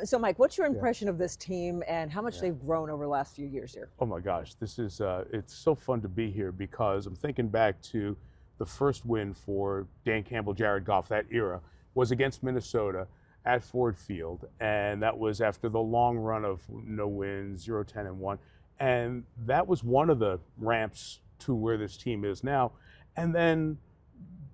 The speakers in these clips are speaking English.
So, Mike, what's your Yeah. impression of this team and how much they've grown over the last few years here? Oh my gosh, this is it's so fun to be here because I'm thinking back to the first win for Dan Campbell, Jared Goff, that era was against Minnesota at Ford Field, and that was after the long run of no wins, 0-10-1, and that was one of the ramps to where this team is now. And then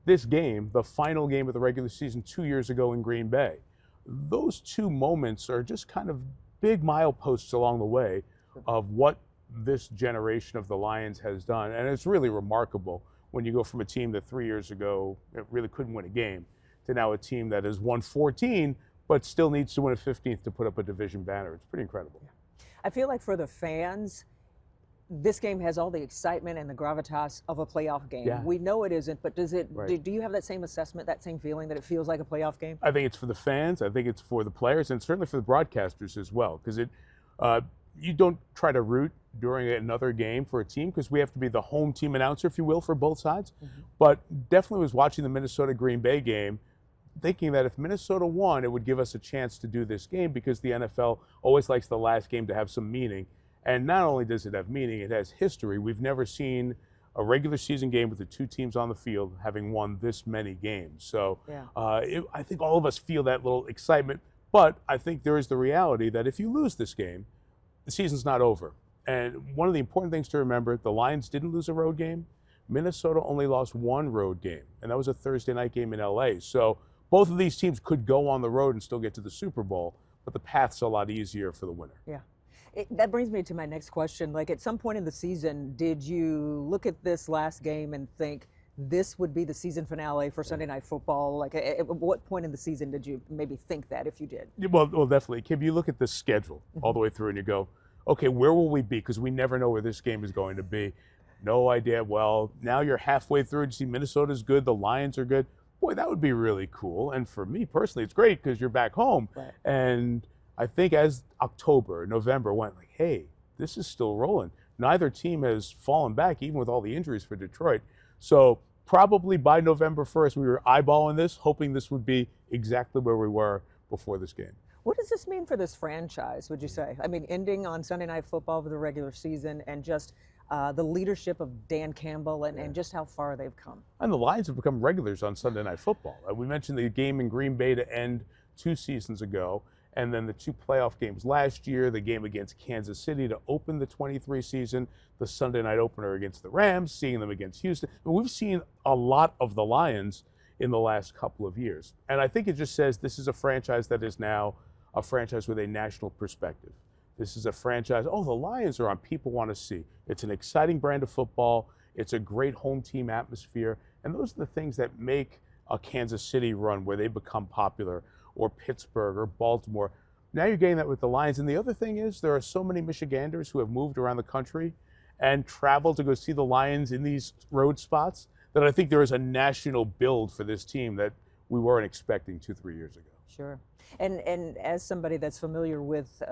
this game, the final game of the regular season 2 years ago in Green Bay, those two moments are just kind of big mileposts along the way of what this generation of the Lions has done. And it's really remarkable when you go from a team that 3 years ago really couldn't win a game to now a team that has won 14 but still needs to win a 15th to put up a division banner. It's pretty incredible. I feel like for the fans, this game has all the excitement and the gravitas of a playoff game. Yeah. We know it isn't, but does it? Right. Do you have that same assessment, that same feeling that it feels like a playoff game? I think it's for the fans. I think it's for the players, and certainly for the broadcasters as well. Because you don't try to root during another game for a team because we have to be the home team announcer, if you will, for both sides. But definitely was watching the Minnesota Green Bay game, thinking that if Minnesota won, it would give us a chance to do this game because the NFL always likes the last game to have some meaning. And not only does it have meaning, it has history. We've never seen a regular season game with the two teams on the field having won this many games. So I think all of us feel that little excitement. But I think there is the reality that if you lose this game, the season's not over. And one of the important things to remember, the Lions didn't lose a road game. Minnesota only lost one road game, and that was a Thursday night game in LA. So both of these teams could go on the road and still get to the Super Bowl, but the path's a lot easier for the winner. Yeah. That brings me to my next question. Like, at some point in the season, did you look at this last game and think this would be the season finale for Sunday Night Football? Like, at what point in the season did you maybe think that, if you did? Well, definitely. Kim, you look at the schedule all the way through and you go, okay, where will we be? Because we never know where this game is going to be. No idea. Well, now you're halfway through and you see Minnesota's good, the Lions are good. Boy, that would be really cool. And for me personally, it's great because you're back home. Right. And I think as October, November went, like, hey, this is still rolling. Neither team has fallen back, even with all the injuries for Detroit. So probably by November 1st, we were eyeballing this, hoping this would be exactly where we were before this game. What does this mean for this franchise, would you say? I mean, ending on Sunday Night Football for the regular season and just the leadership of Dan Campbell and just how far they've come. And the Lions have become regulars on Sunday Night Football. We mentioned the game in Green Bay to end 2 seasons ago, and then the 2 playoff games last year, the game against Kansas City to open the 23 season, the Sunday night opener against the Rams, seeing them against Houston. But we've seen a lot of the Lions in the last couple of years. And I think it just says this is a franchise that is now a franchise with a national perspective. This is a franchise, the Lions are on, people want to see. It's an exciting brand of football. It's a great home team atmosphere. And those are the things that make a Kansas City run where they become popular, or Pittsburgh or Baltimore. Now you're getting that with the Lions. And the other thing is there are so many Michiganders who have moved around the country and traveled to go see the Lions in these road spots that I think there is a national build for this team that we weren't expecting 2-3 years ago. Sure. And as somebody that's familiar with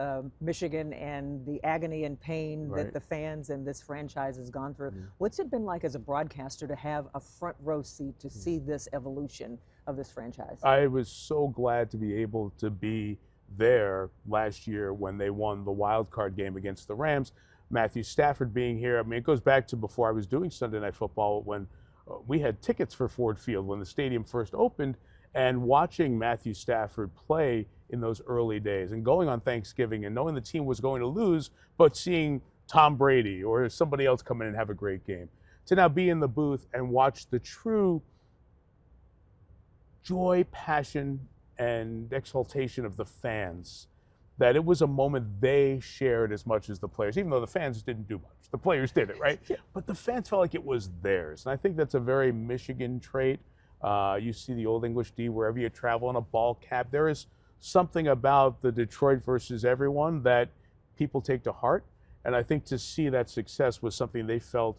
Michigan and the agony and pain that the fans and this franchise has gone through, what's it been like as a broadcaster to have a front row seat to see this evolution of this franchise? I was so glad to be able to be there last year when they won the wild card game against the Rams. Matthew Stafford being here, I mean, it goes back to before I was doing Sunday Night Football when we had tickets for Ford Field when the stadium first opened, and watching Matthew Stafford play in those early days and going on Thanksgiving and knowing the team was going to lose, but seeing Tom Brady or somebody else come in and have a great game. To now be in the booth and watch the true joy, passion, and exaltation of the fans, that it was a moment they shared as much as the players, even though the fans didn't do much. The players did it, right? But the fans felt like it was theirs. And I think that's a very Michigan trait. You see the Old English D wherever you travel in a ball cap. There is something about the Detroit versus everyone that people take to heart. And I think to see that success was something they felt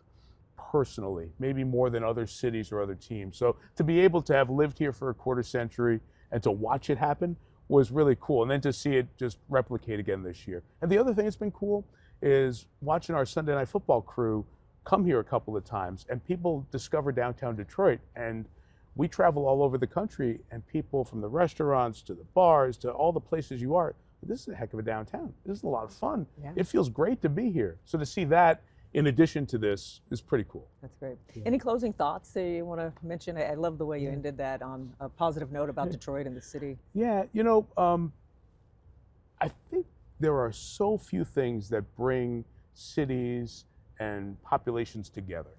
personally, maybe more than other cities or other teams. So to be able to have lived here for a quarter century and to watch it happen was really cool. And then to see it just replicate again this year. And the other thing that's been cool is watching our Sunday Night Football crew come here a couple of times, and people discover downtown Detroit. And we travel all over the country, and people from the restaurants to the bars to all the places you are this is a heck of a downtown. This is a lot of fun. Yeah. It feels great to be here. So to see that in addition to this is pretty cool. That's great. Yeah. Any closing thoughts that you want to mention? I love the way you ended that on a positive note about Detroit and the city. Yeah, I think there are so few things that bring cities and populations together.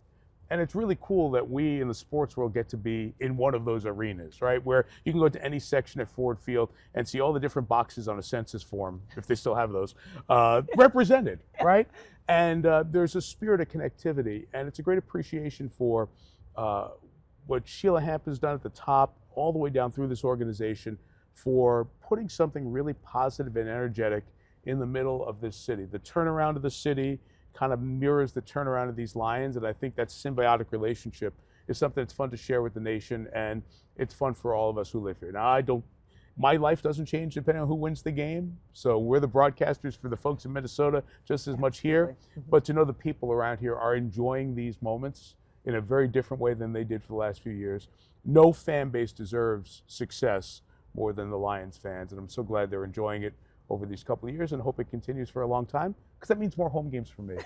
And it's really cool that we in the sports world get to be in one of those arenas, right? Where you can go to any section at Ford Field and see all the different boxes on a census form, if they still have those, represented, right? And there's a spirit of connectivity, and it's a great appreciation for what Sheila Hamp has done at the top, all the way down through this organization, for putting something really positive and energetic in the middle of this city. The turnaround of the city kind of mirrors the turnaround of these Lions, and I think that symbiotic relationship is something that's fun to share with the nation, and it's fun for all of us who live here. Now, my life doesn't change depending on who wins the game, so we're the broadcasters for the folks in Minnesota just as much here, but to know the people around here are enjoying these moments in a very different way than they did for the last few years. No fan base deserves success more than the Lions fans, and I'm so glad they're enjoying it over these couple of years, and hope it continues for a long time, because that means more home games for me.